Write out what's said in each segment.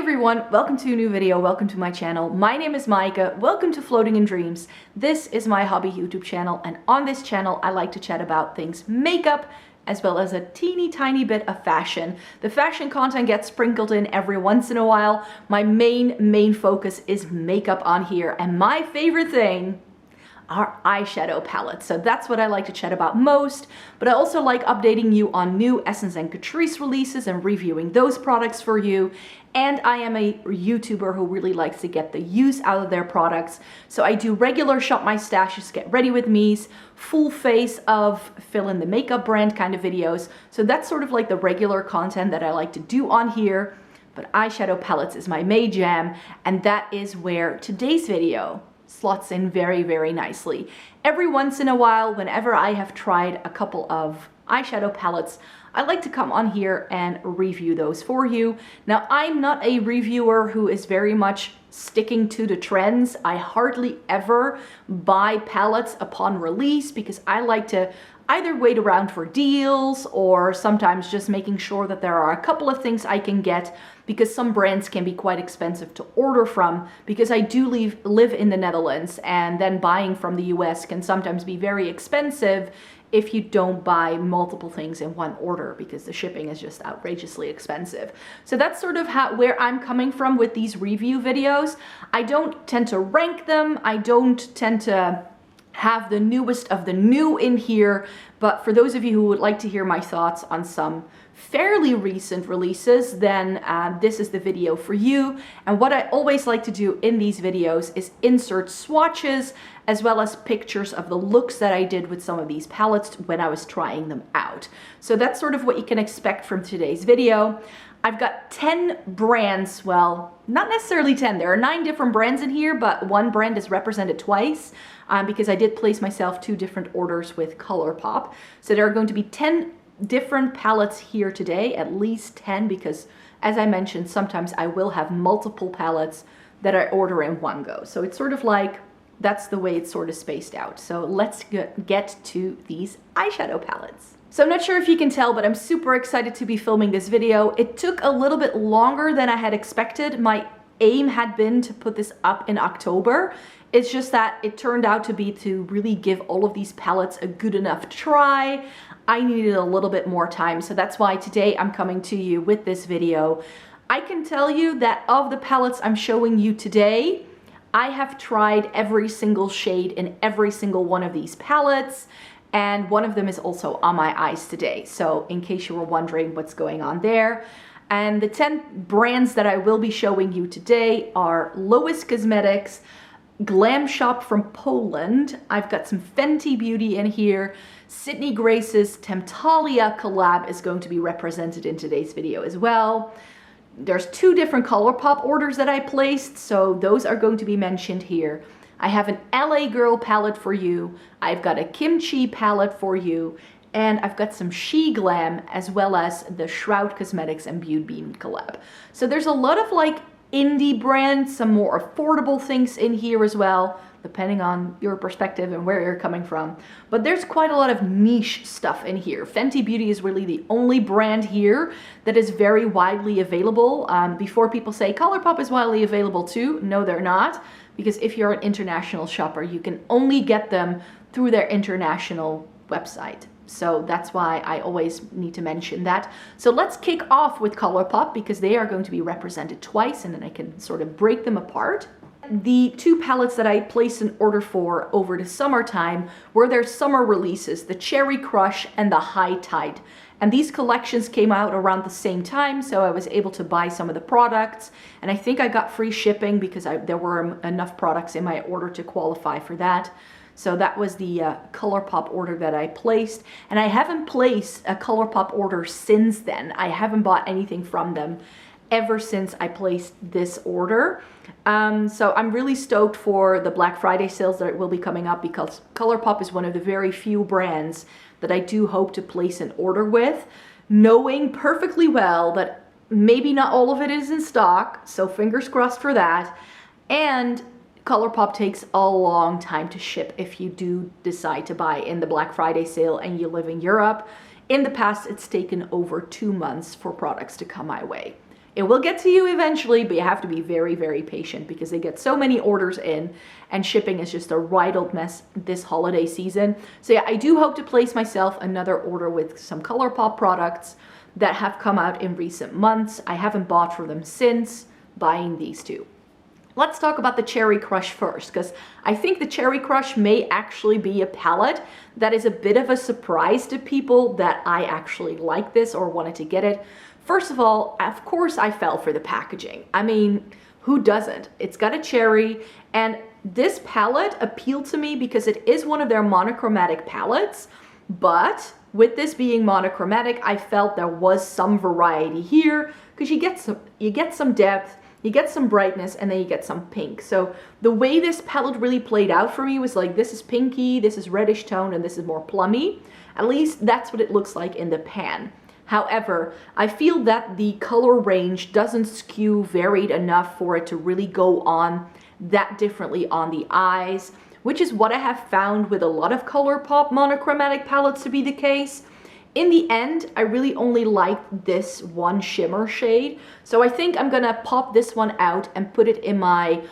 everyone, welcome to a new video, welcome to my channel. My name is Maaike, welcome to Floating in Dreams. This is my hobby YouTube channel, and on this channel I like to chat about things makeup as well as a teeny tiny bit of fashion. The fashion content gets sprinkled in every once in a while. My main focus is makeup on here, and my favorite thing are eyeshadow palettes. So that's what I like to chat about most, but I also like updating you on new Essence and Catrice releases and reviewing those products for you. And I am a YouTuber who really likes to get the use out of their products. So I do regular shop my stashes, get ready with me's, full face of fill in the makeup brand kind of videos. So that's sort of like the regular content that I like to do on here. But eyeshadow palettes is my main jam, and that is where today's video slots in very nicely. Every once in a while, whenever I have tried a couple of eyeshadow palettes, I like to come on here and review those for you. Now, I'm not a reviewer who is very much sticking to the trends. I hardly ever buy palettes upon release because I like to either wait around for deals or sometimes just making sure that there are a couple of things I can get, because some brands can be quite expensive to order from, because I do live in the Netherlands, and then buying from the US can sometimes be very expensive if you don't buy multiple things in one order, because the shipping is just outrageously expensive. So that's sort of where I'm coming from with these review videos. I don't tend to rank them. I don't tend to have the newest of the new in here, but for those of you who would like to hear my thoughts on some fairly recent releases, then this is the video for you. And what I always like to do in these videos is insert swatches as well as pictures of the looks that I did with some of these palettes when I was trying them out. So that's sort of what you can expect from today's video. I've got 10 brands, well, not necessarily 10, there are 9 different brands in here, but one brand is represented twice because I did place myself 2 different orders with Colourpop. So there are going to be 10 different palettes here today, at least 10, because as I mentioned, sometimes I will have multiple palettes that I order in one go. So it's sort of like, that's the way it's sort of spaced out. So let's get to these eyeshadow palettes. So I'm not sure if you can tell, but I'm super excited to be filming this video. It took a little bit longer than I had expected. My aim had been to put this up in October. It's just that it turned out to be to really give all of these palettes a good enough try. I needed a little bit more time, so that's why today I'm coming to you with this video. I can tell you that of the palettes I'm showing you today, I have tried every single shade in every single one of these palettes, and one of them is also on my eyes today. So in case you were wondering what's going on there. And the 10 brands that I will be showing you today are Lois Cosmetics, Glamshop from Poland. I've got some Fenty Beauty in here. Sydney Grace's Temptalia collab is going to be represented in today's video as well. There's 2 different Colourpop orders that I placed, so those are going to be mentioned here. I have an LA Girl palette for you. I've got a Kimchi palette for you. And I've got some SheGlam as well as the Shroud Cosmetics and BeautBean collab. So there's a lot of like indie brands, some more affordable things in here as well, depending on your perspective and where you're coming from. But there's quite a lot of niche stuff in here. Fenty Beauty is really the only brand here that is very widely available. Before people say Colourpop is widely available too, no they're not. Because if you're an international shopper, you can only get them through their international website. So that's why I always need to mention that. So let's kick off with Colourpop because they are going to be represented twice, and then I can sort of break them apart. The 2 palettes that I placed an order for over the summertime were their summer releases, the Cherry Crush and the High Tide. And these collections came out around the same time, so I was able to buy some of the products. And I think I got free shipping because there were enough products in my order to qualify for that. So that was the Colourpop order that I placed. And I haven't placed a Colourpop order since then. I haven't bought anything from them ever since I placed this order. So I'm really stoked for the Black Friday sales that will be coming up, because Colourpop is one of the very few brands that I do hope to place an order with, knowing perfectly well that maybe not all of it is in stock, so fingers crossed for that. And Colourpop takes a long time to ship if you do decide to buy in the Black Friday sale and you live in Europe. In the past, it's taken over 2 months for products to come my way. It will get to you eventually, but you have to be very, very patient because they get so many orders in and shipping is just a right old mess this holiday season. So yeah, I do hope to place myself another order with some Colourpop products that have come out in recent months. I haven't bought from them since buying these two. Let's talk about the Cherry Crush first, because I think the Cherry Crush may actually be a palette that is a bit of a surprise to people that I actually like this or wanted to get it. First of all, of course I fell for the packaging. I mean, who doesn't? It's got a cherry, and this palette appealed to me because it is one of their monochromatic palettes, but with this being monochromatic, I felt there was some variety here because you get some depth, you get some brightness, and then you get some pink. So the way this palette really played out for me was like, this is pinky, this is reddish tone, and this is more plummy. At least that's what it looks like in the pan. However, I feel that the color range doesn't skew varied enough for it to really go on that differently on the eyes, which is what I have found with a lot of Colourpop monochromatic palettes to be the case. In the end, I really only liked this one shimmer shade, so I think I'm gonna pop this one out and put it in my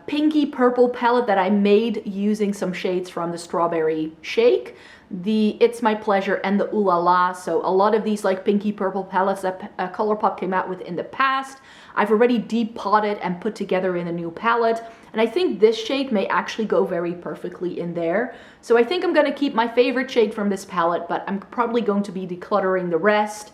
pinky purple palette that I made using some shades from the Strawberry Shake, the It's My Pleasure, and the Ooh La La. So a lot of these like pinky purple palettes that Colourpop came out with in the past, I've already depotted and put together in a new palette, and I think this shade may actually go very perfectly in there. So I think I'm going to keep my favorite shade from this palette, but I'm probably going to be decluttering the rest.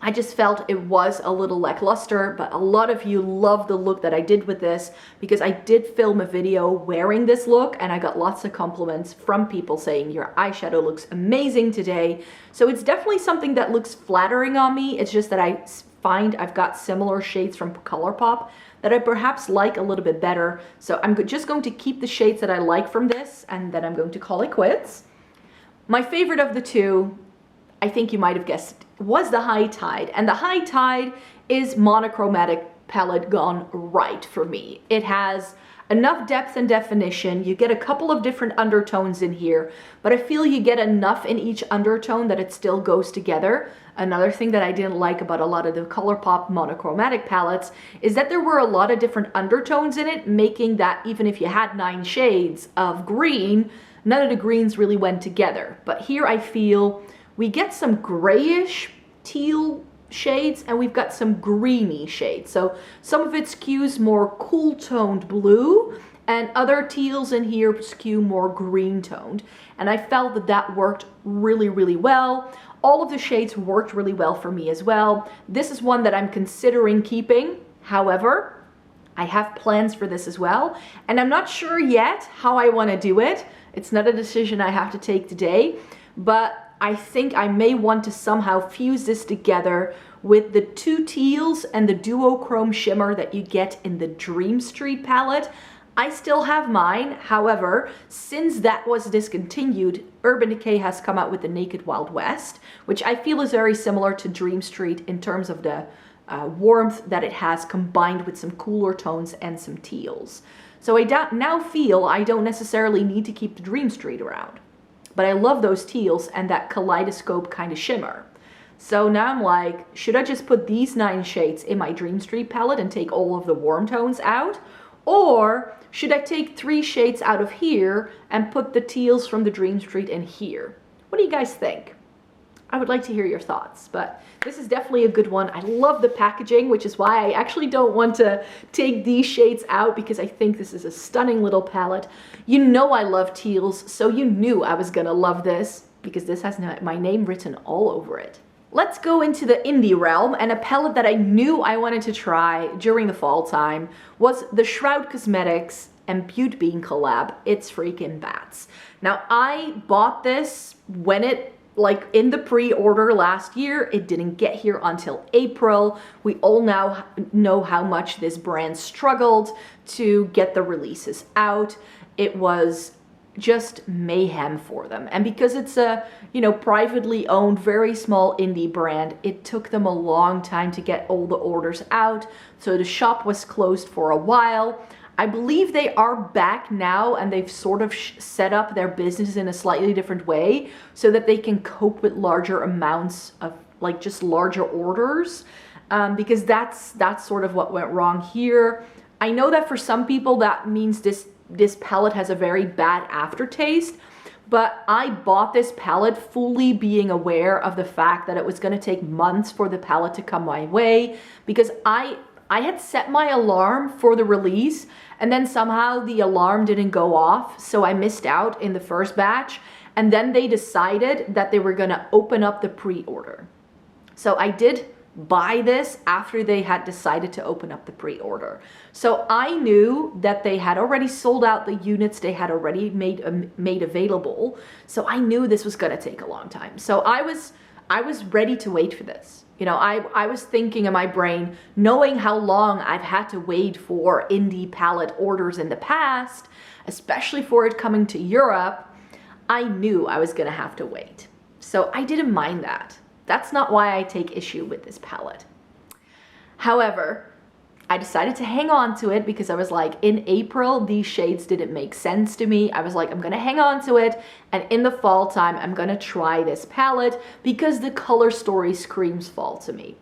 I just felt it was a little lackluster, but a lot of you love the look that I did with this because I did film a video wearing this look and I got lots of compliments from people saying your eyeshadow looks amazing today. So it's definitely something that looks flattering on me. It's just that I find I've got similar shades from Colourpop that I perhaps like a little bit better. So I'm just going to keep the shades that I like from this and then I'm going to call it quits. My favorite of the two, I think you might have guessed, was the High Tide. And the High Tide is monochromatic palette gone right for me. It has enough depth and definition. You get a couple of different undertones in here, but I feel you get enough in each undertone that it still goes together. Another thing that I didn't like about a lot of the Colourpop monochromatic palettes is that there were a lot of different undertones in it, making that even if you had 9 shades of green, none of the greens really went together. But here I feel we get some grayish teal shades and we've got some greeny shades. So some of it skews more cool toned blue and other teals in here skew more green toned. And I felt that that worked really, really well. All of the shades worked really well for me as well. This is one that I'm considering keeping. However, I have plans for this as well. And I'm not sure yet how I want to do it. It's not a decision I have to take today, but I think I may want to somehow fuse this together with the 2 teals and the duochrome shimmer that you get in the Dream Street palette. I still have mine. However, since that was discontinued, Urban Decay has come out with the Naked Wild West, which I feel is very similar to Dream Street in terms of the warmth that it has combined with some cooler tones and some teals. So I now feel I don't necessarily need to keep the Dream Street around. But I love those teals and that kaleidoscope kind of shimmer. So now I'm like, should I just put these 9 shades in my Dream Street palette and take all of the warm tones out? Or should I take 3 shades out of here and put the teals from the Dream Street in here? What do you guys think? I would like to hear your thoughts, but this is definitely a good one. I love the packaging, which is why I actually don't want to take these shades out because I think this is a stunning little palette. You know I love teals, so you knew I was gonna love this because this has my name written all over it. Let's go into the indie realm, and a palette that I knew I wanted to try during the fall time was the Shroud Cosmetics and BeautBean collab, It's Freaking Bats. Now I bought this when it like in the pre-order last year. It didn't get here until April. We all now know how much this brand struggled to get the releases out. It was just mayhem for them. And because it's a, you know, privately owned, very small indie brand, it took them a long time to get all the orders out. So the shop was closed for a while. I believe they are back now and they've sort of set up their business in a slightly different way so that they can cope with larger amounts of like just larger orders. because that's sort of what went wrong here. I know that for some people that means this palette has a very bad aftertaste, but I bought this palette fully being aware of the fact that it was going to take months for the palette to come my way, because I had set my alarm for the release and then somehow the alarm didn't go off, so I missed out in the first batch, and then they decided that they were going to open up the pre-order. So I did buy this after they had decided to open up the pre-order. So I knew that they had already sold out the units they had already made available. So I knew this was going to take a long time. So I was ready to wait for this. You know, I was thinking in my brain, knowing how long I've had to wait for indie palette orders in the past, especially for it coming to Europe, I knew I was going to have to wait. So I didn't mind that. That's not why I take issue with this palette. However, I decided to hang on to it because I was like, in April, these shades didn't make sense to me. I was like, I'm gonna hang on to it, and in the fall time, I'm gonna try this palette because the color story screams fall to me.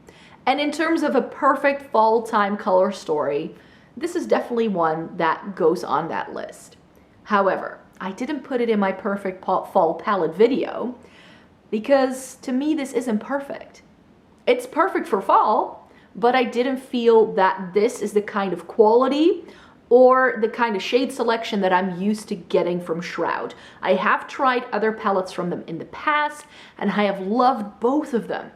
And in terms of a perfect fall time color story, this is definitely one that goes on that list. However, I didn't put it in my perfect fall palette video, because to me, this isn't perfect. It's perfect for fall, but I didn't feel that this is the kind of quality or the kind of shade selection that I'm used to getting from Shroud. I have tried other palettes from them in the past, and I have loved both of them.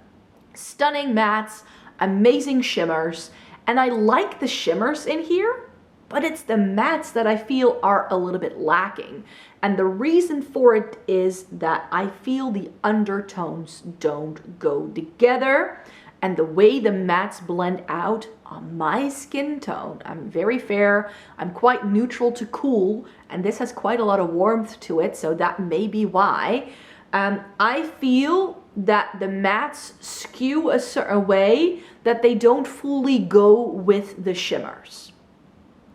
Stunning mattes, amazing shimmers, and I like the shimmers in here, but it's the mattes that I feel are a little bit lacking. And the reason for it is that I feel the undertones don't go together, and the way the mattes blend out on my skin tone. I'm very fair, I'm quite neutral to cool, and this has quite a lot of warmth to it, so that may be why. I feel that the mattes skew a certain way that they don't fully go with the shimmers.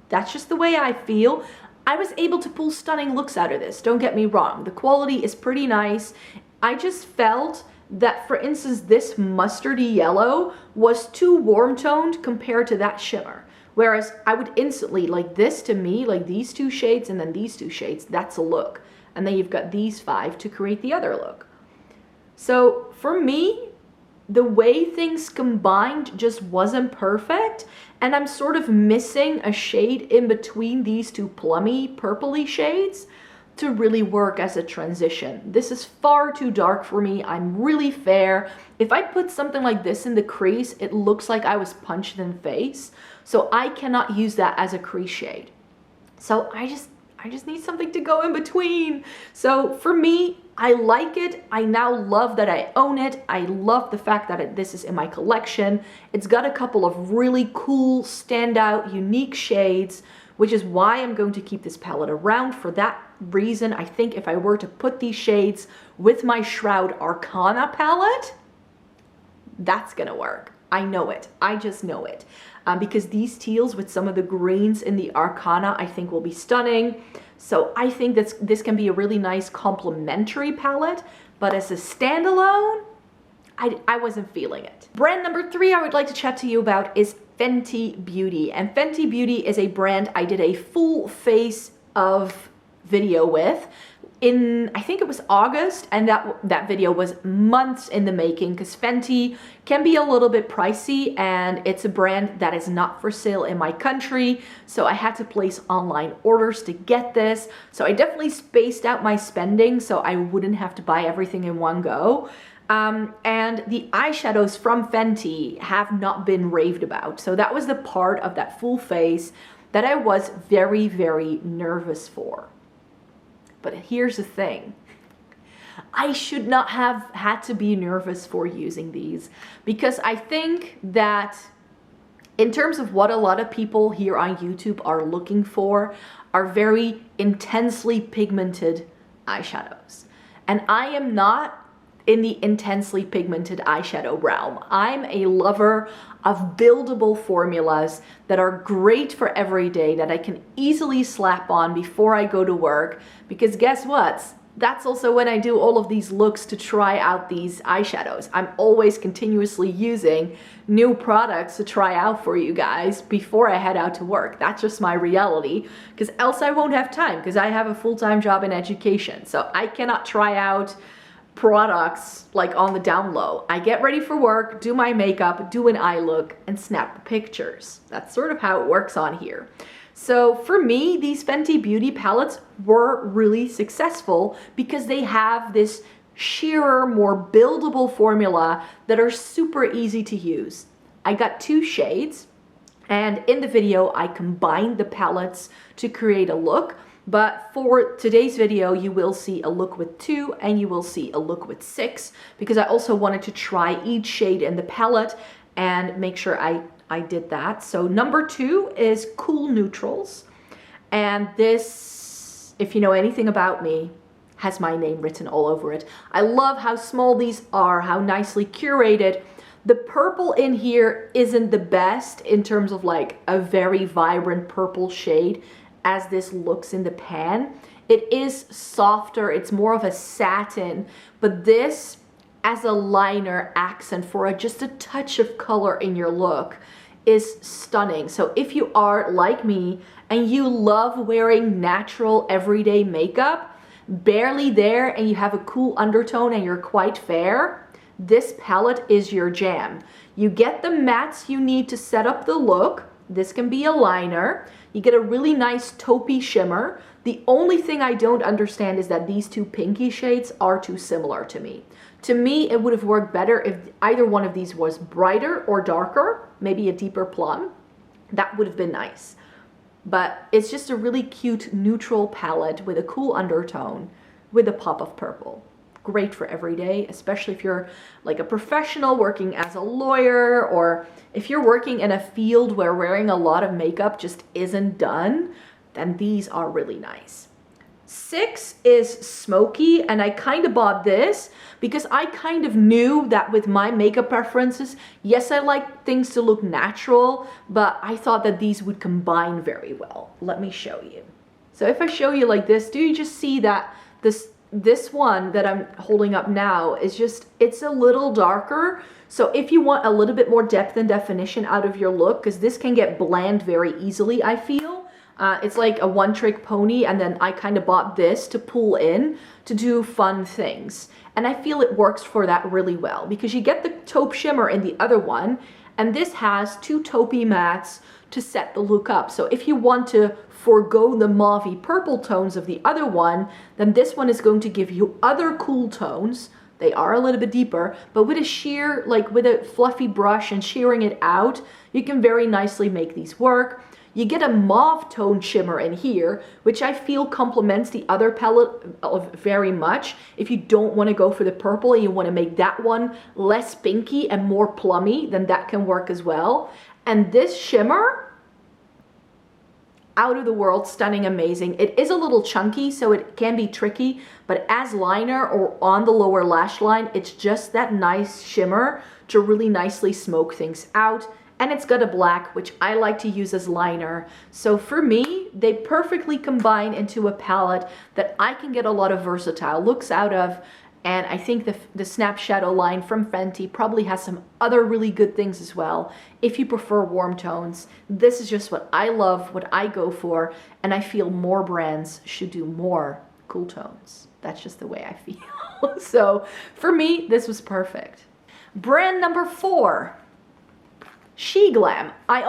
That's just the way I feel. I was able to pull stunning looks out of this, don't get me wrong. The quality is pretty nice. I just felt that, for instance, this mustardy yellow was too warm toned compared to that shimmer. Whereas I would instantly, like this to me, like these two shades and then these two shades, that's a look. And then you've got these 5 to create the other look. So for me, the way things combined just wasn't perfect, and I'm sort of missing a shade in between these two plummy purpley shades to really work as a transition. This is far too dark for me. I'm really fair. If I put something like this in the crease, it looks like I was punched in the face, so I cannot use that as a crease shade. So I just need something to go in between. So for me, I like it. I now love that I own it. I love the fact that this is in my collection. It's got a couple of really cool, standout, unique shades, which is why I'm going to keep this palette around. For that reason, I think if I were to put these shades with my Shroud Arcana palette, that's gonna work. I know it. I just know it. Because these teals with some of the greens in the Arcana, I think will be stunning. So I think this can be a really nice complementary palette, but as a standalone, I wasn't feeling it. Brand number 3 I would like to chat to you about is Fenty Beauty. And Fenty Beauty is a brand I did a full face of video with in, I think it was August, and that video was months in the making because Fenty can be a little bit pricey, and it's a brand that is not for sale in my country, so I had to place online orders to get this. So I definitely spaced out my spending so I wouldn't have to buy everything in one go. And the eyeshadows from Fenty have not been raved about, so that was the part of that full face that I was very, very nervous for. But here's the thing, I should not have had to be nervous for using these, because I think that in terms of what a lot of people here on YouTube are looking for are very intensely pigmented eyeshadows. And I am not in the intensely pigmented eyeshadow realm. I'm a lover of buildable formulas that are great for every day, that I can easily slap on before I go to work, because guess what? That's also when I do all of these looks to try out these eyeshadows. I'm always continuously using new products to try out for you guys before I head out to work. That's just my reality, because else I won't have time, because I have a full-time job in education. So I cannot try out products like on the down low. I get ready for work, do my makeup, do an eye look, and snap pictures. That's sort of how it works on here. So for me, these Fenty Beauty palettes were really successful because they have this sheerer, more buildable formula that are super easy to use. I got 2 shades, and in the video I combined the palettes to create a look. But for today's video, you will see a look with 2 and you will see a look with 6, because I also wanted to try each shade in the palette and make sure I did that. So number 2 is Cool Neutrals. And this, if you know anything about me, has my name written all over it. I love how small these are, how nicely curated. The purple in here isn't the best in terms of like a very vibrant purple shade as this looks in the pan. It is softer, it's more of a satin, but this as a liner accent for just a touch of color in your look is stunning. So if you are like me and you love wearing natural everyday makeup, barely there, and you have a cool undertone and you're quite fair, this palette is your jam. You get the mattes you need to set up the look. This can be a liner. You get a really nice taupey shimmer. The only thing I don't understand is that these 2 pinky shades are too similar to me. To me, it would have worked better if either one of these was brighter or darker, maybe a deeper plum. That would have been nice. But it's just a really cute neutral palette with a cool undertone with a pop of purple. Great for every day, especially if you're like a professional working as a lawyer, or if you're working in a field where wearing a lot of makeup just isn't done, then these are really nice. 6 is Smokey, and I kind of bought this because I kind of knew that with my makeup preferences, yes, I like things to look natural, but I thought that these would combine very well. Let me show you. So if I show you like this, do you just see that this one that I'm holding up now is just, it's a little darker. So if you want a little bit more depth and definition out of your look, because this can get bland very easily, I feel. It's like a one-trick pony, and then I kind of bought this to pull in to do fun things. And I feel it works for that really well, because you get the taupe shimmer in the other one, and this has 2 taupey mattes to set the look up. So if you want to forego the mauvey purple tones of the other one, then this one is going to give you other cool tones. They are a little bit deeper, but with a sheer, like with a fluffy brush and shearing it out, you can very nicely make these work. You get a mauve tone shimmer in here, which I feel complements the other palette very much. If you don't want to go for the purple and you want to make that one less pinky and more plummy, then that can work as well. And this shimmer, out of the world, stunning, amazing. It is a little chunky, so it can be tricky, but as liner or on the lower lash line, it's just that nice shimmer to really nicely smoke things out. And it's got a black, which I like to use as liner. So for me, they perfectly combine into a palette that I can get a lot of versatile looks out of. And I think the Snap Shadow line from Fenty probably has some other really good things as well. If you prefer warm tones, this is just what I love, what I go for. And I feel more brands should do more cool tones. That's just the way I feel. So for me, this was perfect. Brand number 4. SheGlam. I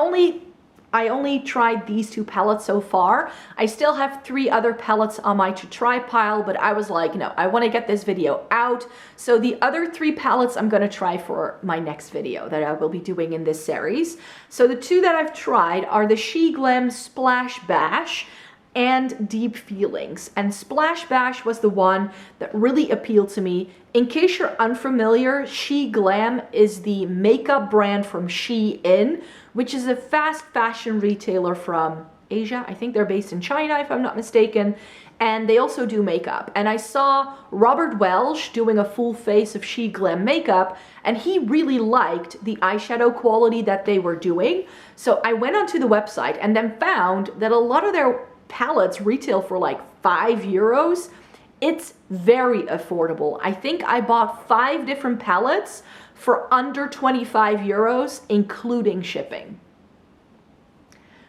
only tried these 2 palettes so far. I still have 3 other palettes on my to try pile, but I was like, no, I want to get this video out. So the other 3 palettes I'm going to try for my next video that I will be doing in this series. So the 2 that I've tried are the SheGlam Splash Bash and Deep Feelings. And Splash Bash was the one that really appealed to me. In case you're unfamiliar, SheGlam is the makeup brand from Shein, which is a fast fashion retailer from Asia. I think they're based in China, if I'm not mistaken. And they also do makeup. And I saw Robert Welsh doing a full face of SheGlam makeup, and he really liked the eyeshadow quality that they were doing. So I went onto the website and then found that a lot of their palettes retail for like €5. It's very affordable. I think I bought 5 different palettes for under 25 euros, including shipping.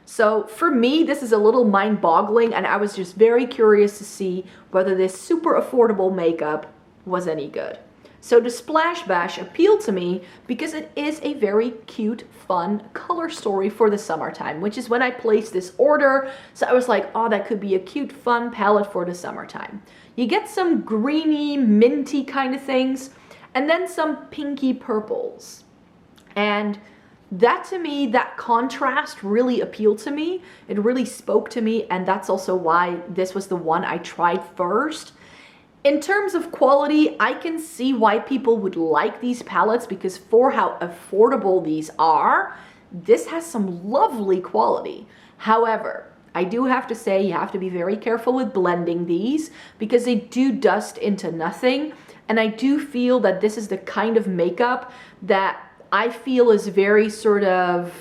So for me, this is a little mind-boggling, and I was just very curious to see whether this super affordable makeup was any good. So the Splash Bash appealed to me because it is a very cute, fun color story for the summertime, which is when I placed this order. So I was like, oh, that could be a cute, fun palette for the summertime. You get some greeny, minty kind of things, and then some pinky purples. And that, to me, that contrast really appealed to me. It really spoke to me, and that's also why this was the one I tried first. In terms of quality, I can see why people would like these palettes, because for how affordable these are, this has some lovely quality. However, I do have to say you have to be very careful with blending these because they do dust into nothing. And I do feel that this is the kind of makeup that I feel is very sort of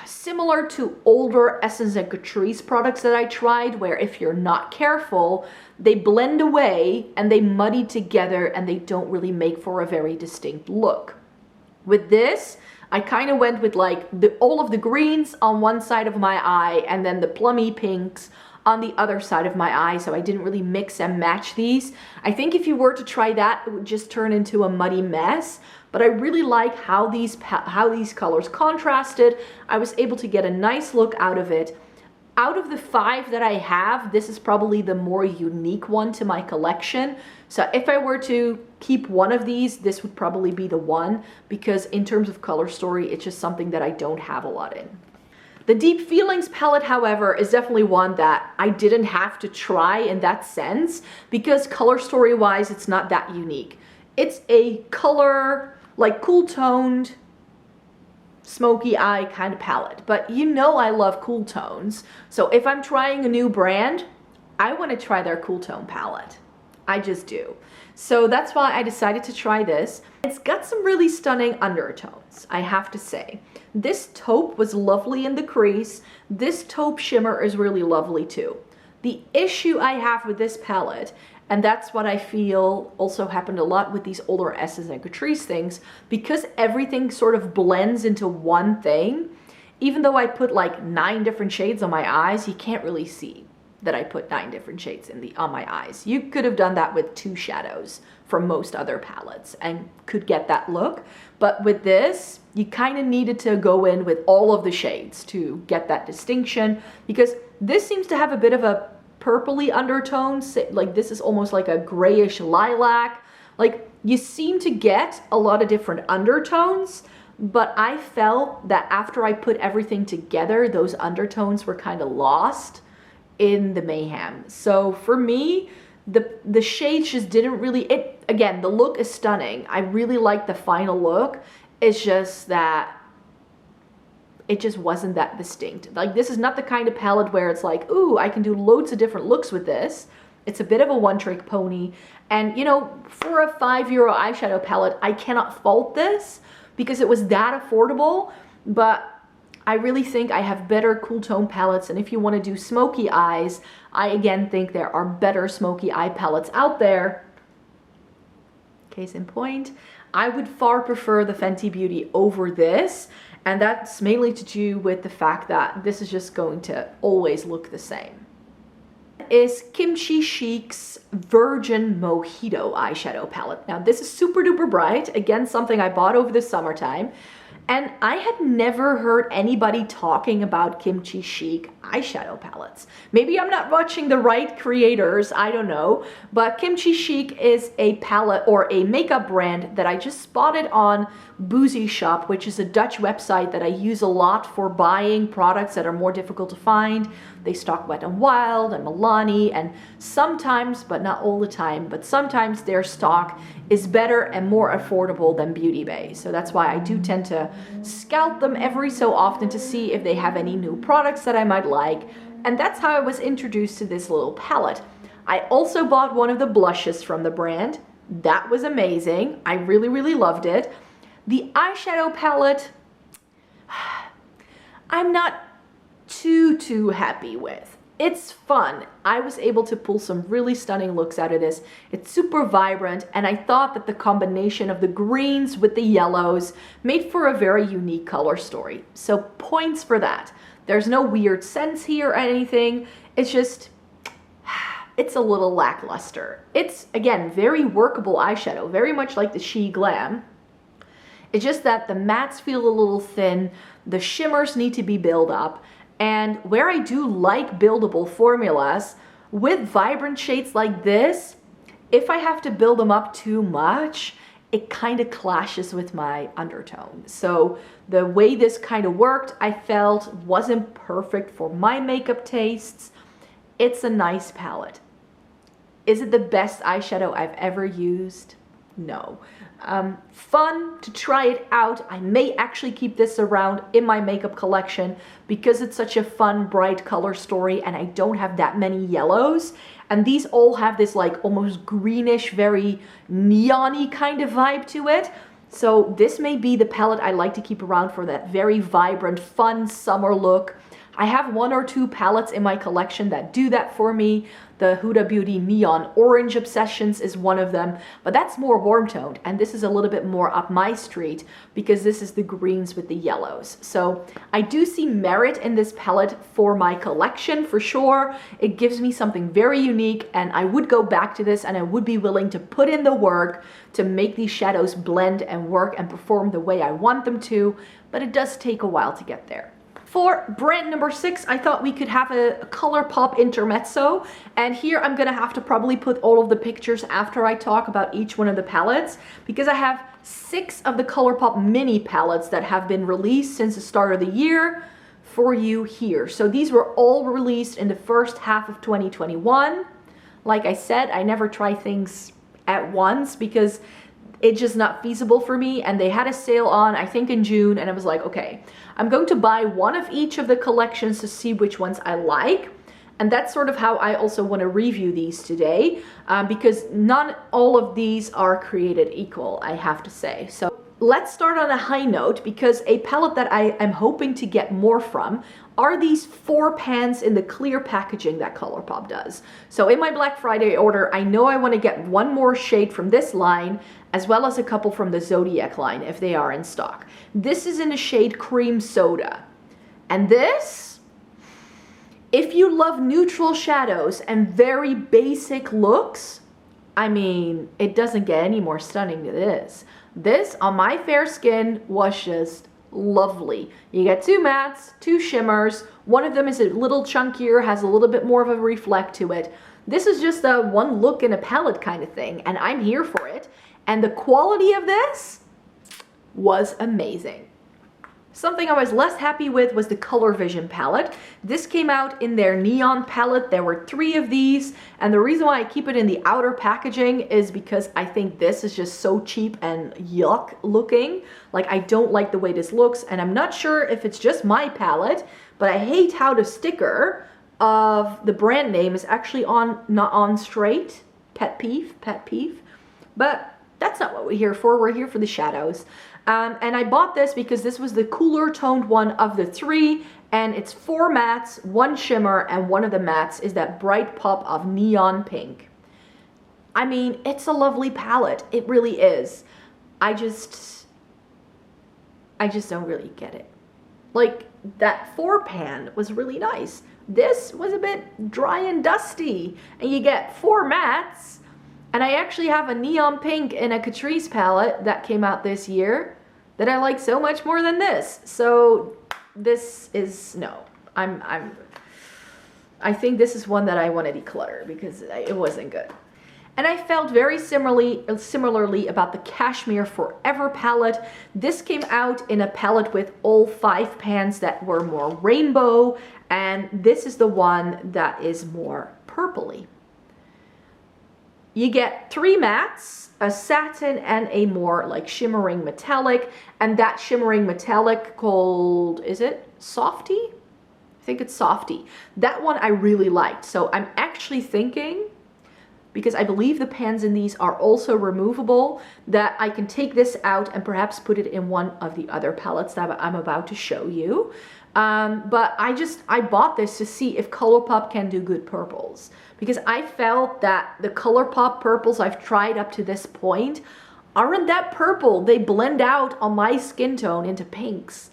similar to older Essence and Catrice products that I tried, where if you're not careful, they blend away and they muddy together and they don't really make for a very distinct look. With this, I kind of went with like all of the greens on one side of my eye and then the plummy pinks on the other side of my eye, so I didn't really mix and match these. I think if you were to try that, it would just turn into a muddy mess, but I really like how these colors contrasted. I was able to get a nice look out of it. Out of the 5 that I have, this is probably the more unique one to my collection. So if I were to keep one of these, this would probably be the one, because in terms of color story, it's just something that I don't have a lot in. The Deep Feelings palette, however, is definitely one that I didn't have to try in that sense, because color story wise, it's not that unique. It's a color, like cool toned, smoky eye kind of palette, but you know I love cool tones. So if I'm trying a new brand, I want to try their cool tone palette. I just do. So that's why I decided to try this. It's got some really stunning undertones, I have to say. This taupe was lovely in the crease. This taupe shimmer is really lovely too. The issue I have with this palette, and that's what I feel also happened a lot with these older Essence and Catrice things, because everything sort of blends into one thing. Even though I put like 9 different shades on my eyes, you can't really see that I put 9 different shades on my eyes. You could have done that with 2 shadows from most other palettes and could get that look. But with this, you kind of needed to go in with all of the shades to get that distinction, because this seems to have a bit of a purpley undertone. Like this is almost like a grayish lilac. Like you seem to get a lot of different undertones, but I felt that after I put everything together, those undertones were kind of lost in the mayhem. So for me, the shades just didn't really, again, the look is stunning. I really like the final look. It's just that it just wasn't that distinct. Like this is not the kind of palette where it's like, ooh, I can do loads of different looks with this. It's a bit of a one-trick pony. And you know, for a €5 eyeshadow palette, I cannot fault this because it was that affordable. But I really think I have better cool tone palettes, and if you want to do smoky eyes, I again think there are better smoky eye palettes out there. Case in point, I would far prefer the Fenty Beauty over this, and that's mainly to do with the fact that this is just going to always look the same. Is Kimchi Chic's Virgin Mojito eyeshadow palette. Now this is super duper bright, again something I bought over the summertime. And I had never heard anybody talking about Kimchi Chic eyeshadow palettes. Maybe I'm not watching the right creators, I don't know. But Kimchi Chic is a palette or a makeup brand that I just spotted on Boozy Shop, which is a Dutch website that I use a lot for buying products that are more difficult to find. They stock Wet n Wild and Milani, and sometimes, but not all the time, but sometimes their stock is better and more affordable than Beauty Bay. So that's why I do tend to scout them every so often to see if they have any new products that I might like. And that's how I was introduced to this little palette. I also bought one of the blushes from the brand. That was amazing. I really, really loved it. The eyeshadow palette, I'm not too happy with. It's fun. I was able to pull some really stunning looks out of this. It's super vibrant, and I thought that the combination of the greens with the yellows made for a very unique color story. So points for that. There's no weird scents here or anything. It's just, it's a little lackluster. It's, again, very workable eyeshadow, very much like the SheGlam. It's just that the mattes feel a little thin, the shimmers need to be built up, and where I do like buildable formulas, with vibrant shades like this, if I have to build them up too much, it kind of clashes with my undertone. So the way this kind of worked, I felt wasn't perfect for my makeup tastes. It's a nice palette. Is it the best eyeshadow I've ever used? No. Fun to try it out. I may actually keep this around in my makeup collection because it's such a fun, bright color story and I don't have that many yellows. And these all have this like almost greenish, very neon-y kind of vibe to it. So this may be the palette I like to keep around for that very vibrant, fun summer look. I have 1 or 2 palettes in my collection that do that for me. The Huda Beauty Neon Orange Obsessions is one of them, but that's more warm toned, and this is a little bit more up my street because this is the greens with the yellows. So I do see merit in this palette for my collection for sure. It gives me something very unique, and I would go back to this and I would be willing to put in the work to make these shadows blend and work and perform the way I want them to, but it does take a while to get there. For brand number 6, I thought we could have a Colourpop intermezzo, and here I'm gonna have to probably put all of the pictures after I talk about each one of the palettes, because I have 6 of the Colourpop mini palettes that have been released since the start of the year for you here. So these were all released in the first half of 2021. Like I said, I never try things at once because it's just not feasible for me, and they had a sale on, I think in June, and I was like, okay, I'm going to buy one of each of the collections to see which ones I like, and that's sort of how I also want to review these today, because not all of these are created equal, I have to say. So let's start on a high note, because a palette that I am hoping to get more from are these 4 pans in the clear packaging that Colourpop does. So in my Black Friday order, I know I want to get 1 more shade from this line, as well as a couple from the Zodiac line if they are in stock. This is in the shade Cream Soda. And this, if you love neutral shadows and very basic looks, I mean, it doesn't get any more stunning than this. This, on my fair skin, was just lovely. You get 2 mattes, 2 shimmers. One of them is a little chunkier, has a little bit more of a reflect to it. This is just a one look in a palette kind of thing, and I'm here for it. And the quality of this was amazing. Something I was less happy with was the Color Vision palette. This came out in their neon palette. There were 3 of these, and the reason why I keep it in the outer packaging is because I think this is just so cheap and yuck looking. Like, I don't like the way this looks, and I'm not sure if it's just my palette, but I hate how the sticker of the brand name is actually not on straight. Pet peeve, pet peeve. But that's not what we're here for. We're here for the shadows. And I bought this because this was the cooler toned one of the 3, and it's 4 mattes, 1 shimmer, and one of the mattes is that bright pop of neon pink. I mean, it's a lovely palette. It really is. I just don't really get it. Like, that 4 pan was really nice. This was a bit dry and dusty, and you get 4 mattes. And I actually have a neon pink in a Catrice palette that came out this year that I like so much more than this. So this is, no, I think this is one that I want to declutter because it wasn't good. And I felt very similarly about the Cashmere Forever palette. This came out in a palette with all 5 pans that were more rainbow, and this is the one that is more purpley. You get 3 mattes, a satin, and a more like shimmering metallic. And that shimmering metallic called, is it Softy? I think it's Softy. That one I really liked. So I'm actually thinking because I believe the pans in these are also removable, that I can take this out and perhaps put it in one of the other palettes that I'm about to show you. But I bought this to see if Colourpop can do good purples, because I felt that the Colourpop purples I've tried up to this point aren't that purple. They blend out on my skin tone into pinks.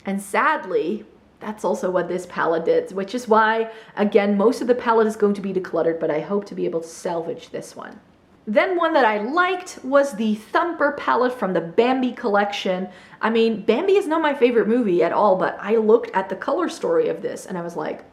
And sadly, that's also what this palette did, which is why, again, most of the palette is going to be decluttered, but I hope to be able to salvage this one. Then one that I liked was the Thumper palette from the Bambi collection. I mean, Bambi is not my favorite movie at all, but I looked at the color story of this and I was like,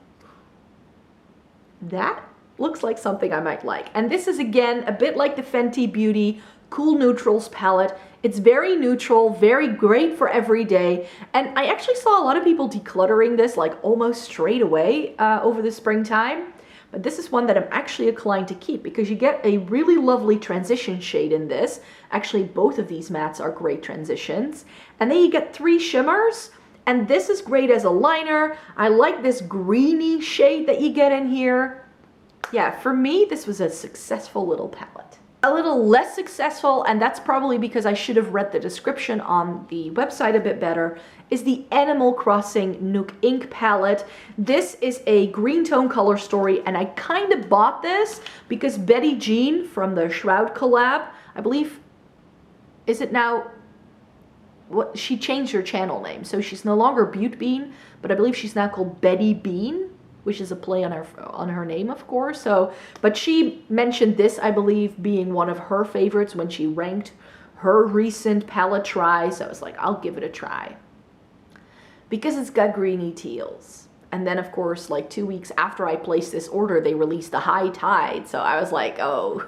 that looks like something I might like. And this is, again, a bit like the Fenty Beauty Cool Neutrals palette. It's very neutral, very great for every day. And I actually saw a lot of people decluttering this like almost straight away over the springtime. But this is one that I'm actually inclined to keep because you get a really lovely transition shade in this. Actually, both of these mattes are great transitions. And then you get 3 shimmers. And this is great as a liner. I like this greeny shade that you get in here. Yeah, for me, this was a successful little palette. A little less successful, and that's probably because I should have read the description on the website a bit better, is the Animal Crossing Nook Ink palette. This is a green tone color story, and I kind of bought this because Betty Jean from the Shroud collab, I believe, is it now, what, she changed her channel name, so she's no longer BeautBean, but I believe she's now called Betty Bean, which is a play on her name, of course. So, but she mentioned this, I believe, being one of her favorites when she ranked her recent palette tries. So I was like, I'll give it a try. Because it's got greeny teals. And then, of course, like 2 weeks after I placed this order, they released the High Tide. So I was like, oh.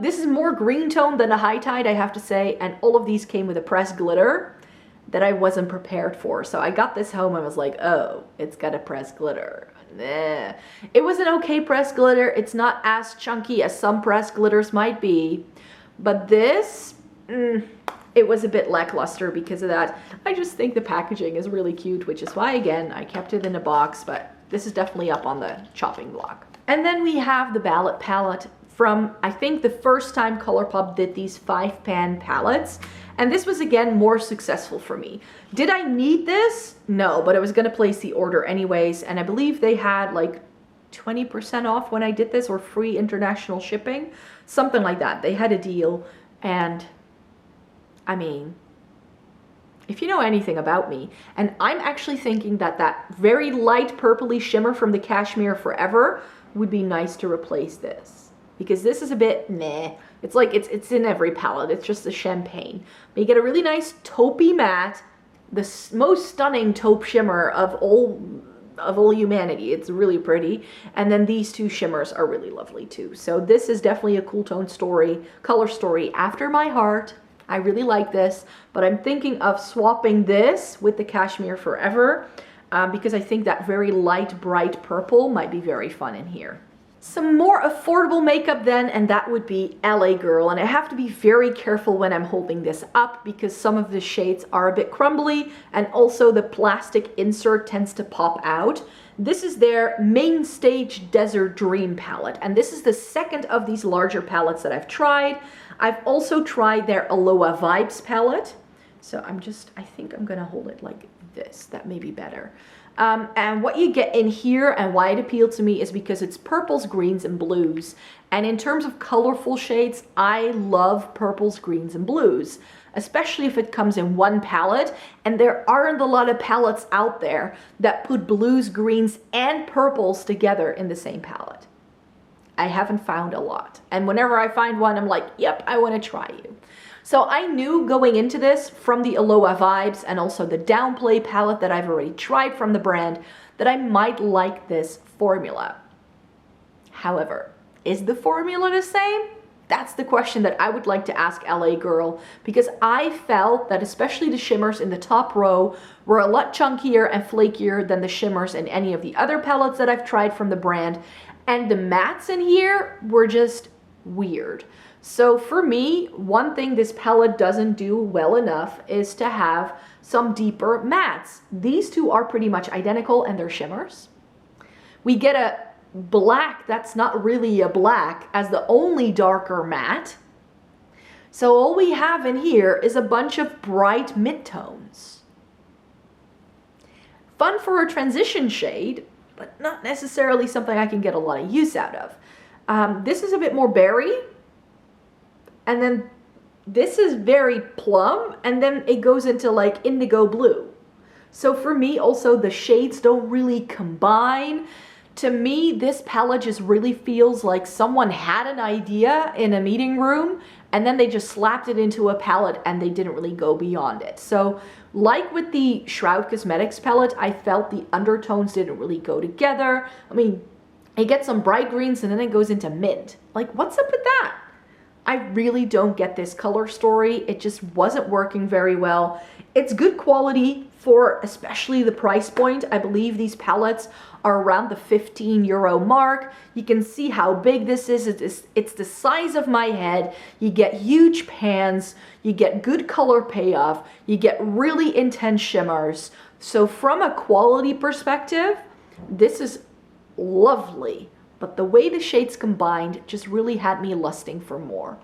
This is more green tone than a High Tide, I have to say. And all of these came with a pressed glitter that I wasn't prepared for. So I got this home and was like, oh, it's got a pressed glitter. Nah. It was an okay pressed glitter. It's not as chunky as some pressed glitters might be. But this, it was a bit lackluster because of that. I just think the packaging is really cute, which is why, again, I kept it in a box. But this is definitely up on the chopping block. And then we have the Ballot palette from, I think, the first time Colourpop did these 5-pan palettes. And this was, again, more successful for me. Did I need this? No, but I was going to place the order anyways. And I believe they had like 20% off when I did this, or free international shipping. Something like that. They had a deal. And I mean, if you know anything about me, and I'm actually thinking that that very light purpley shimmer from the Cashmere Forever would be nice to replace this. Because this is a bit meh. It's like it's in every palette. It's just the champagne. But you get a really nice taupey matte, the most stunning taupe shimmer of all humanity. It's really pretty. And then these 2 shimmers are really lovely too. So this is definitely a cool tone story, color story after my heart. I really like this, but I'm thinking of swapping this with the Cashmere Forever because I think that very light, bright purple might be very fun in here. Some more affordable makeup then, and that would be LA Girl. And I have to be very careful when I'm holding this up because some of the shades are a bit crumbly and also the plastic insert tends to pop out. This is their Main Stage Desert Dream palette, and this is the second of these larger palettes that I've tried. I've also tried their Aloha Vibes palette. So I think I'm gonna hold it like this. That may be better. And what you get in here and why it appealed to me is because it's purples, greens, and blues. And in terms of colorful shades, I love purples, greens, and blues, especially if it comes in one palette. And there aren't a lot of palettes out there that put blues, greens, and purples together in the same palette. I haven't found a lot. And whenever I find one, I'm like, yep, I want to try you. So I knew going into this from the Aloha Vibes and also the Downplay palette that I've already tried from the brand that I might like this formula. However, is the formula the same? That's the question that I would like to ask LA Girl, because I felt that especially the shimmers in the top row were a lot chunkier and flakier than the shimmers in any of the other palettes that I've tried from the brand. And the mattes in here were just weird. So for me, one thing this palette doesn't do well enough is to have some deeper mattes. These 2 are pretty much identical and they're shimmers. We get a black that's not really a black as the only darker matte. So all we have in here is a bunch of bright midtones. Fun for a transition shade, but not necessarily something I can get a lot of use out of. This is a bit more berry, and then this is very plum, and then it goes into like indigo blue. So for me also, the shades don't really combine. To me, this palette just really feels like someone had an idea in a meeting room and then they just slapped it into a palette and they didn't really go beyond it. So like with the Shroud Cosmetics palette, I felt the undertones didn't really go together. I mean, it gets some bright greens and then it goes into mint. Like, what's up with that? I really don't get this color story. It just wasn't working very well. It's good quality for especially the price point. I believe these palettes are around the €15 mark. You can see how big this is. It's the size of my head. You get huge pans. You get good color payoff. You get really intense shimmers. So from a quality perspective, this is lovely. But the way the shades combined just really had me lusting for more.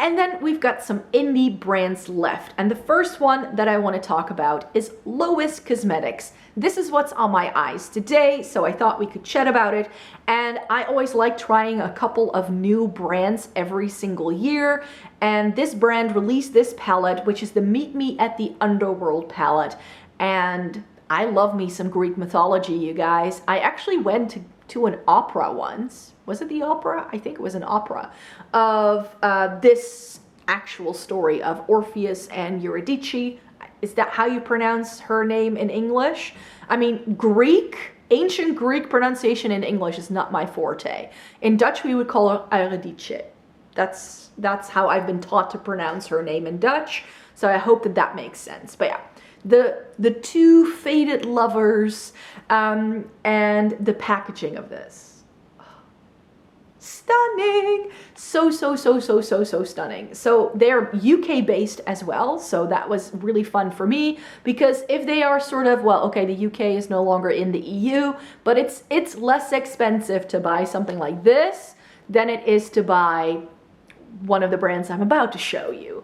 And then we've got some indie brands left. And the first one that I want to talk about is Lois Cosmetics. This is what's on my eyes today, so I thought we could chat about it. And I always like trying a couple of new brands every single year. And this brand released this palette, which is the Meet Me at the Underworld palette. And I love me some Greek mythology, you guys. I actually went to an opera once. Was it the opera? I think it was an opera of this actual story of Orpheus and Eurydice. Is that how you pronounce her name in English? I mean, ancient Greek pronunciation in English is not my forte. In Dutch, we would call her Eurydice. That's how I've been taught to pronounce her name in Dutch. So I hope that that makes sense. But yeah. The two faded lovers and the packaging of this. Stunning. So stunning. So they're UK based as well. So that was really fun for me because if they are sort of, well, okay, the UK is no longer in the EU, but it's less expensive to buy something like this than it is to buy one of the brands I'm about to show you.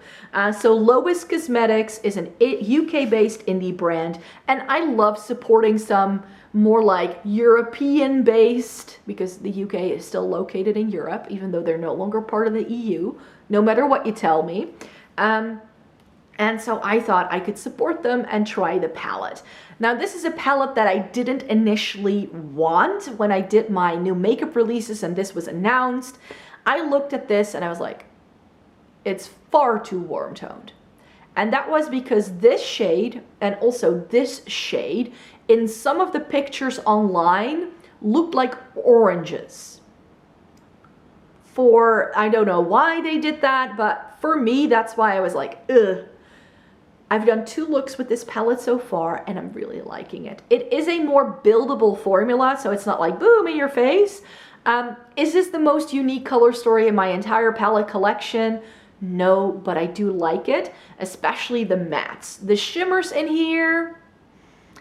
So Lois Cosmetics is an UK-based indie brand, and I love supporting some more like European-based, because the UK is still located in Europe, even though they're no longer part of the EU, no matter what you tell me. And so I thought I could support them and try the palette. Now this is a palette that I didn't initially want when I did my new makeup releases and this was announced. I looked at this and I was like, it's far too warm toned. And that was because this shade and also this shade in some of the pictures online looked like oranges. I don't know why they did that, but for me, that's why I was like, ugh. I've done 2 looks with this palette so far and I'm really liking it. It is a more buildable formula, so it's not like boom in your face. Is this the most unique color story in my entire palette collection? No, but I do like it, especially the mattes. The shimmers in here,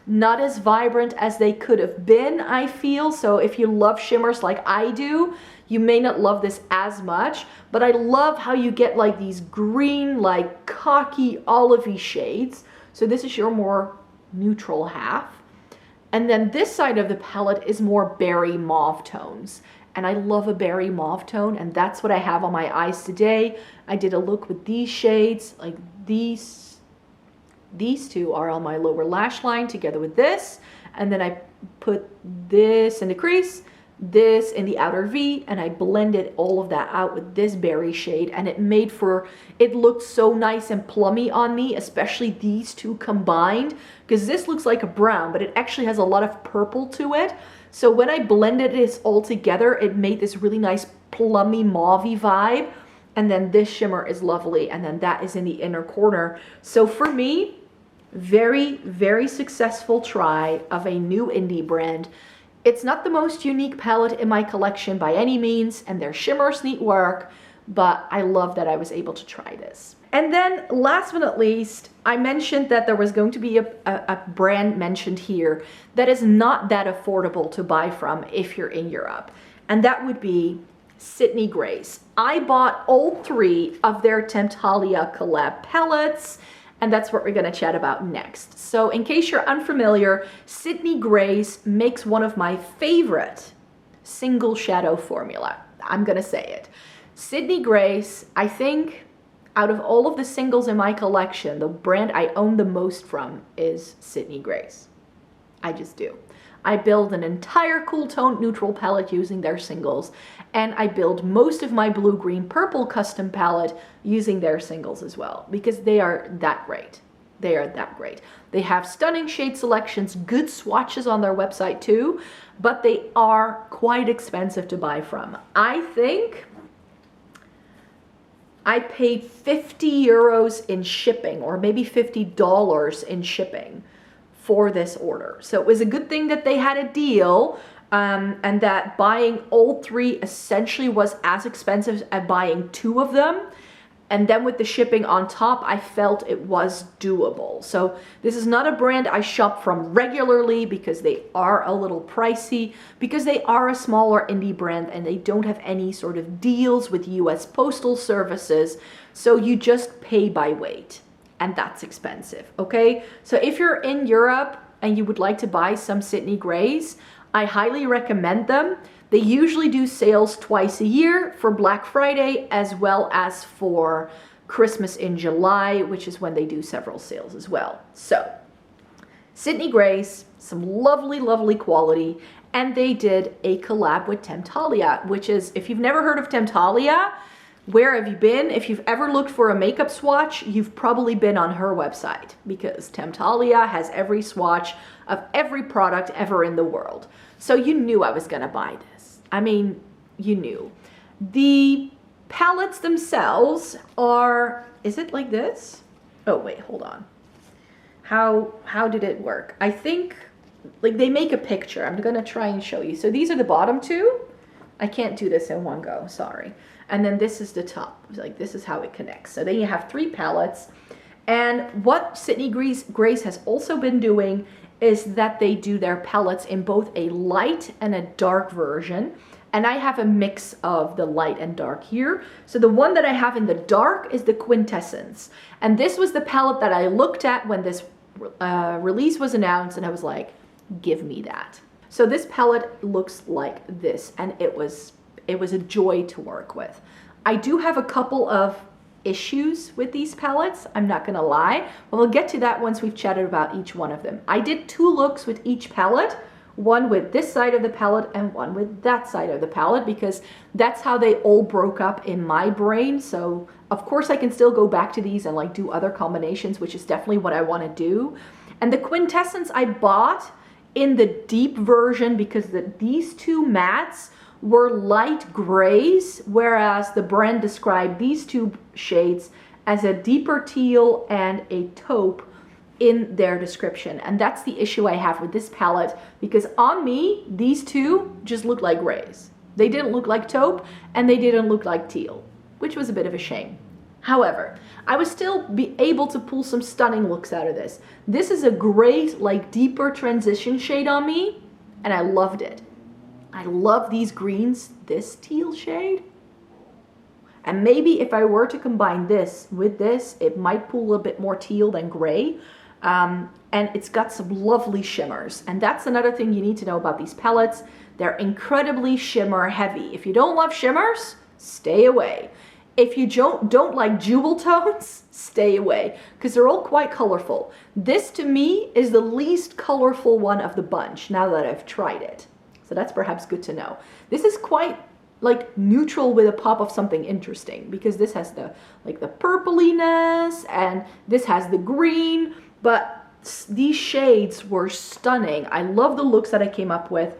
not as vibrant as they could have been, I feel. So if you love shimmers like I do, you may not love this as much, but I love how you get like these green, like cocky, olivey shades. So this is your more neutral half. And then this side of the palette is more berry mauve tones. And I love a berry mauve tone, and that's what I have on my eyes today. I did a look with these shades, like these 2 are on my lower lash line together with this. And then I put this in the crease, this in the outer V, and I blended all of that out with this berry shade, and it looked so nice and plummy on me, especially these 2 combined, because this looks like a brown, but it actually has a lot of purple to it. So when I blended this all together, it made this really nice plummy mauvey vibe. And then this shimmer is lovely. And then that is in the inner corner. So for me, very successful try of a new indie brand. It's not the most unique palette in my collection by any means, and their shimmers need work, but I love that I was able to try this. And then last but not least, I mentioned that there was going to be a brand mentioned here that is not that affordable to buy from if you're in Europe. And that would be Sydney Grace. I bought all 3 of their Temptalia collab palettes, and that's what we're gonna chat about next. So in case you're unfamiliar, Sydney Grace makes one of my favorite single shadow formula. I'm gonna say it. Sydney Grace, I think out of all of the singles in my collection, the brand I own the most from is Sydney Grace. I just do. I build an entire cool toned neutral palette using their singles, and I build most of my blue, green, purple custom palette using their singles as well, because they are that great. They are that great. They have stunning shade selections, good swatches on their website too, but they are quite expensive to buy from. I think I paid 50 euros in shipping, or maybe $50 in shipping for this order. So it was a good thing that they had a deal, and that buying all 3 essentially was as expensive as buying 2 of them. And then with the shipping on top, I felt it was doable. So this is not a brand I shop from regularly because they are a little pricey, because they are a smaller indie brand and they don't have any sort of deals with US Postal Services. So you just pay by weight, and that's expensive, okay? So if you're in Europe and you would like to buy some Sydney Grace, I highly recommend them. They usually do sales twice a year, for Black Friday as well as for Christmas in July, which is when they do several sales as well. So Sydney Grace, some lovely, lovely quality, and they did a collab with Temptalia, which is, if you've never heard of Temptalia, where have you been? If you've ever looked for a makeup swatch, you've probably been on her website, because Temptalia has every swatch of every product ever in the world. So you knew I was gonna buy this. I mean, you knew. The palettes themselves are, is it like this? Oh wait, hold on. How did it work? I think, like, they make a picture. I'm gonna try and show you. So these are the bottom 2. I can't do this in one go, sorry. And then this is the top, like this is how it connects. So then you have 3 palettes. And what Sydney Grace has also been doing is that they do their palettes in both a light and a dark version. And I have a mix of the light and dark here. So the one that I have in the dark is the Quintessence. And this was the palette that I looked at when this release was announced, and I was like, give me that. So this palette looks like this, and it was a joy to work with. I do have a couple of issues with these palettes, I'm not gonna lie, but we'll get to that once we've chatted about each one of them. I did 2 looks with each palette, one with this side of the palette and one with that side of the palette, because that's how they all broke up in my brain. So of course I can still go back to these and like do other combinations, which is definitely what I want to do. And the Quintessence I bought in the deep version because these 2 mattes were light grays, whereas the brand described these 2 shades as a deeper teal and a taupe in their description. And that's the issue I have with this palette, because on me, these 2 just look like grays. They didn't look like taupe and they didn't look like teal, which was a bit of a shame. However, I was still able to pull some stunning looks out of this. This is a great, like, deeper transition shade on me, and I loved it. I love these greens, this teal shade. And maybe if I were to combine this with this, it might pull a little bit more teal than gray. And it's got some lovely shimmers. And that's another thing you need to know about these palettes. They're incredibly shimmer heavy. If you don't love shimmers, stay away. If you don't like jewel tones, stay away, because they're all quite colorful. This to me is the least colorful one of the bunch now that I've tried it. So that's perhaps good to know. This is quite like neutral with a pop of something interesting, because this has the like the purpliness and this has the green, but these shades were stunning. I love the looks that I came up with.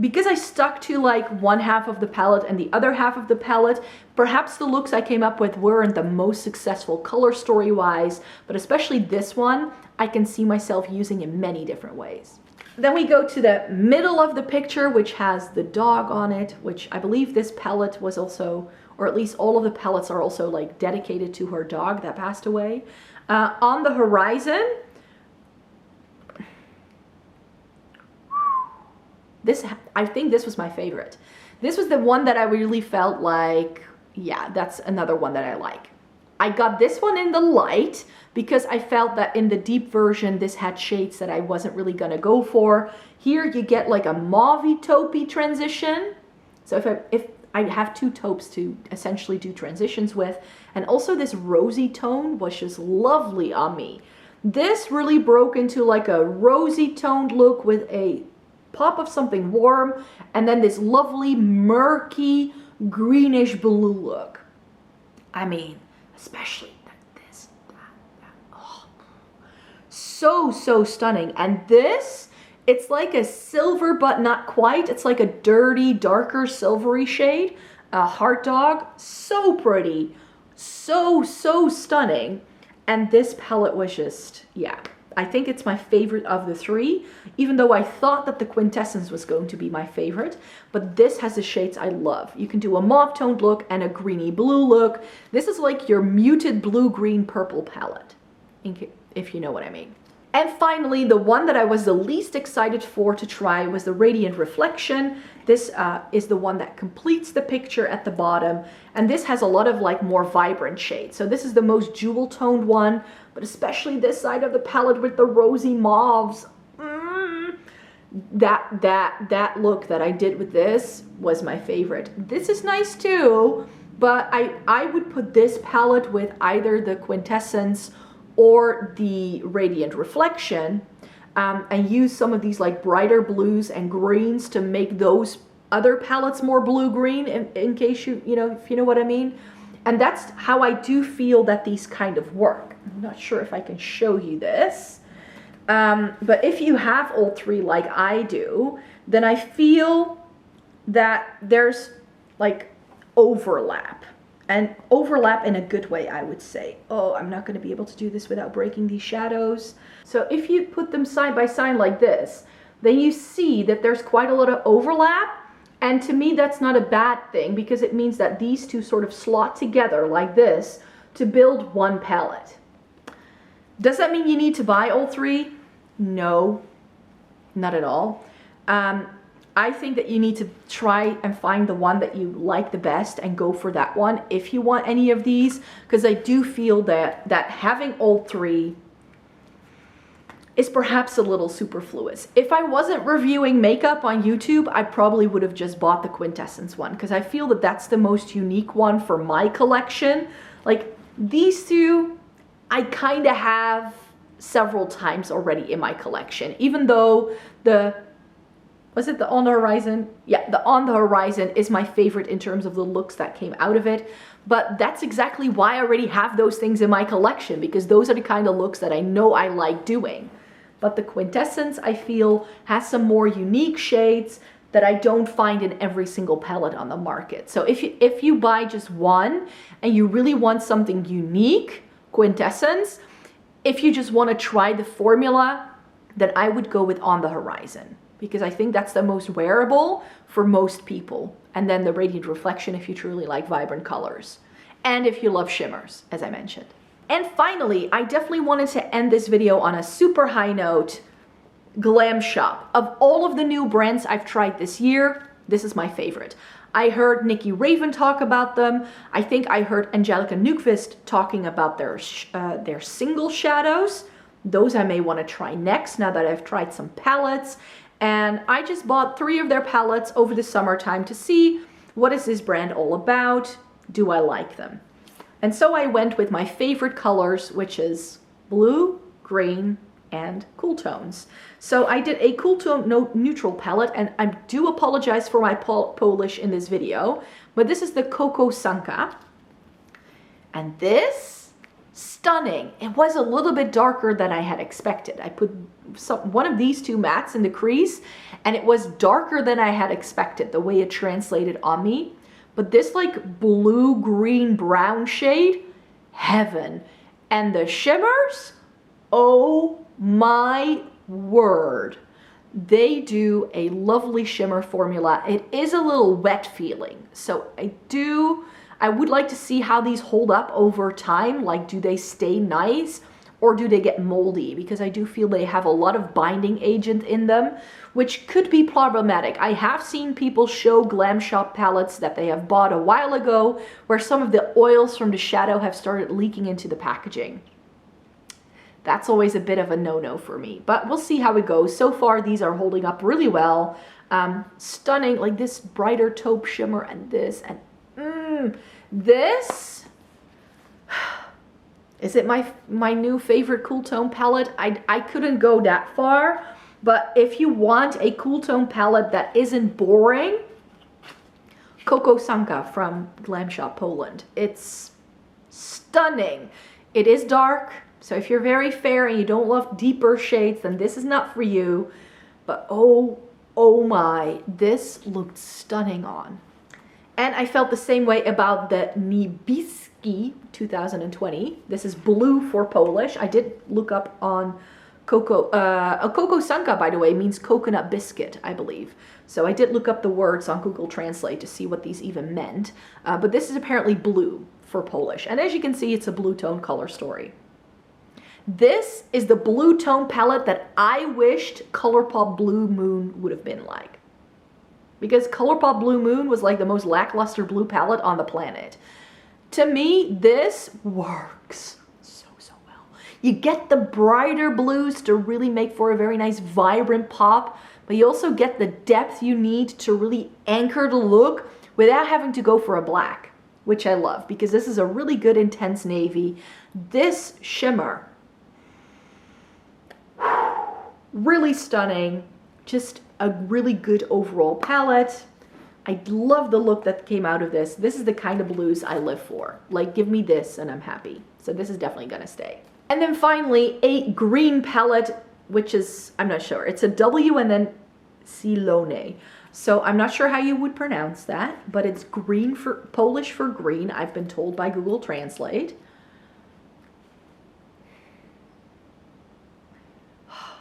Because I stuck to like one half of the palette and the other half of the palette, perhaps the looks I came up with weren't the most successful color story wise, but especially this one, I can see myself using in many different ways. Then we go to the middle of the picture, which has the dog on it, which I believe this palette was also, or at least all of the palettes are also like dedicated to her dog that passed away. On the Horizon, I think this was my favorite. This was the one that I really felt like, yeah, that's another one that I like. I got this one in the light because I felt that in the deep version, this had shades that I wasn't really gonna go for. Here you get like a mauvey taupey transition. So if I have two taupes to essentially do transitions with, and also this rosy tone was just lovely on me. This really broke into like a rosy toned look with a pop of something warm, and then this lovely murky greenish blue look. I mean, especially this, oh, so stunning. And this, it's like a silver, but not quite. It's like a dirty, darker, silvery shade. A Heart Dog, so pretty, so stunning. And this palette was just, yeah, I think it's my favorite of the three, even though I thought that the Quintessence was going to be my favorite. But this has the shades I love. You can do a mauve toned look and a greeny blue look. This is like your muted blue, green, purple palette, if you know what I mean. And finally, the one that I was the least excited for to try was the Radiant Reflection. This is the one that completes the picture at the bottom. And this has a lot of like more vibrant shades. So this is the most jewel toned one, but especially this side of the palette with the rosy mauves. That look that I did with this was my favorite. This is nice too, but I would put this palette with either the Quintessence or the Radiant Reflection, and use some of these like brighter blues and greens to make those other palettes more blue-green, in case if you know what I mean. And that's how I do feel that these kind of work. I'm not sure if I can show you this, but if you have all three like I do, then I feel that there's like overlap. And overlap in a good way, I would say. Oh, I'm not going to be able to do this without breaking these shadows. So if you put them side by side like this, then you see that there's quite a lot of overlap. And to me, that's not a bad thing, because it means that these two sort of slot together like this to build one palette. Does that mean you need to buy all three? No, not at all. I think that you need to try and find the one that you like the best and go for that one if you want any of these, because I do feel that having all three is perhaps a little superfluous. If I wasn't reviewing makeup on YouTube, I probably would have just bought the Quintessence one, because I feel that that's the most unique one for my collection. Like these two, I kind of have several times already in my collection, even though was it the On the Horizon? Yeah, the On the Horizon is my favorite in terms of the looks that came out of it. But that's exactly why I already have those things in my collection, because those are the kind of looks that I know I like doing. But the Quintessence, I feel, has some more unique shades that I don't find in every single palette on the market. So if you buy just one and you really want something unique, Quintessence, if you just want to try the formula, then I would go with On the Horizon, because I think that's the most wearable for most people. And then the Radiant Reflection if you truly like vibrant colors. And if you love shimmers, as I mentioned. And finally, I definitely wanted to end this video on a super high note. Glamshop. Of all of the new brands I've tried this year, this is my favorite. I heard Nikki Raven talk about them. I think I heard Angelica Newqvist talking about their single shadows. Those I may want to try next now that I've tried some palettes. And I just bought 3 of their palettes over the summertime to see what is this brand all about. Do I like them? And so I went with my favorite colors, which is blue, green, and cool tones. So I did a cool tone neutral palette, and I do apologize for my Polish in this video, but this is the Kokosanka. And this, stunning. It was a little bit darker than I had expected. I put one of these 2 mattes in the crease, and it was darker than I had expected, the way it translated on me. But this like blue, green, brown shade, heaven. And the shimmers, oh my word. They do a lovely shimmer formula. It is a little wet feeling. So I would like to see how these hold up over time. Like, do they stay nice or do they get moldy? Because I do feel they have a lot of binding agent in them, which could be problematic. I have seen people show Glamshop palettes that they have bought a while ago where some of the oils from the shadow have started leaking into the packaging. That's always a bit of a no-no for me, but we'll see how it goes. So far, these are holding up really well. Stunning, like this brighter taupe shimmer and this, and this, is it my new favorite cool tone palette? I couldn't go that far, but if you want a cool tone palette that isn't boring, Kokosanka from Glamshop Poland. It's stunning. It is dark. So if you're very fair and you don't love deeper shades, then this is not for you. But oh my, this looked stunning on. And I felt the same way about the Niebieski 2020. This is blue for Polish. I did look up on Kokosanka, by the way, means coconut biscuit, I believe. So I did look up the words on Google Translate to see what these even meant. But this is apparently blue for Polish. And as you can see, it's a blue tone color story. This is the blue tone palette that I wished Colourpop Blue Moon would have been like. Because Colourpop Blue Moon was like the most lackluster blue palette on the planet. To me, this works so well. You get the brighter blues to really make for a very nice vibrant pop, but you also get the depth you need to really anchor the look without having to go for a black, which I love because this is a really good intense navy. This shimmer, really stunning, just a really good overall palette. I love the look that came out of this. This is the kind of blues I live for. Like, give me this and I'm happy. So this is definitely gonna stay. And then finally, a green palette, which is, I'm not sure. It's a W and then Zielone. So I'm not sure how you would pronounce that, but it's green for Polish for green, I've been told by Google Translate.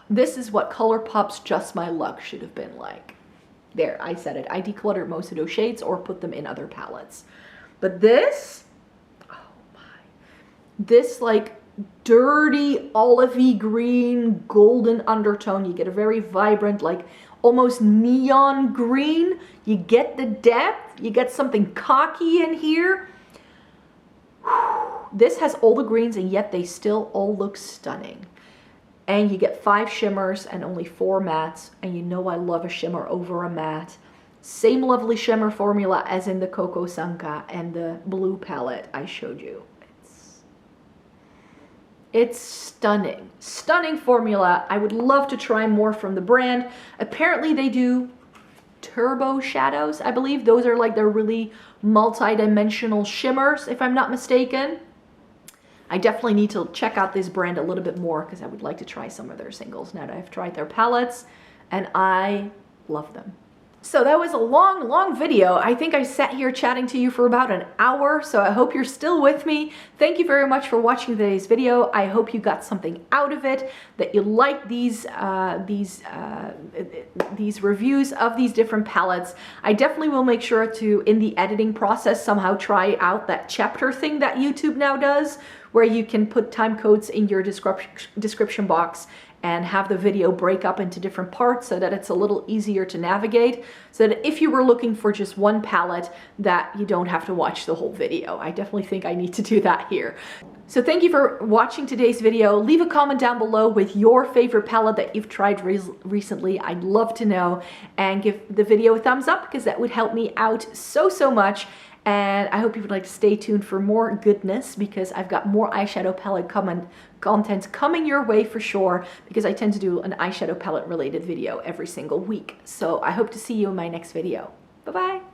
This is what Colourpop's Just My Luck should have been like. There, I said it. I decluttered most of those shades or put them in other palettes. But this, oh my. This like dirty olivey green golden undertone. You get a very vibrant, like almost neon green. You get the depth. You get something cocky in here. This has all the greens and yet they still all look stunning. And you get 5 shimmers and only 4 mattes. And you know I love a shimmer over a matte. Same lovely shimmer formula as in the Kokosanka and the blue palette I showed you. It's stunning. Stunning formula. I would love to try more from the brand. Apparently they do turbo shadows, I believe. Those are like their really multi-dimensional shimmers, if I'm not mistaken. I definitely need to check out this brand a little bit more because I would like to try some of their singles now that I've tried their palettes and I love them. So that was a long video. I think I sat here chatting to you for about an hour, so I hope you're still with me. Thank you very much for watching today's video. I hope you got something out of it, that you like these reviews of these different palettes. I definitely will make sure to, in the editing process, somehow try out that chapter thing that YouTube now does, where you can put time codes in your description box and have the video break up into different parts so that it's a little easier to navigate, so that if you were looking for just one palette, that you don't have to watch the whole video. I definitely think I need to do that here. So thank you for watching today's video. Leave a comment down below with your favorite palette that you've tried recently. I'd love to know, and give the video a thumbs up because that would help me out so much. And I hope you would like to stay tuned for more goodness, because I've got more eyeshadow palette content coming your way for sure, because I tend to do an eyeshadow palette related video every single week. So I hope to see you in my next video. Bye bye.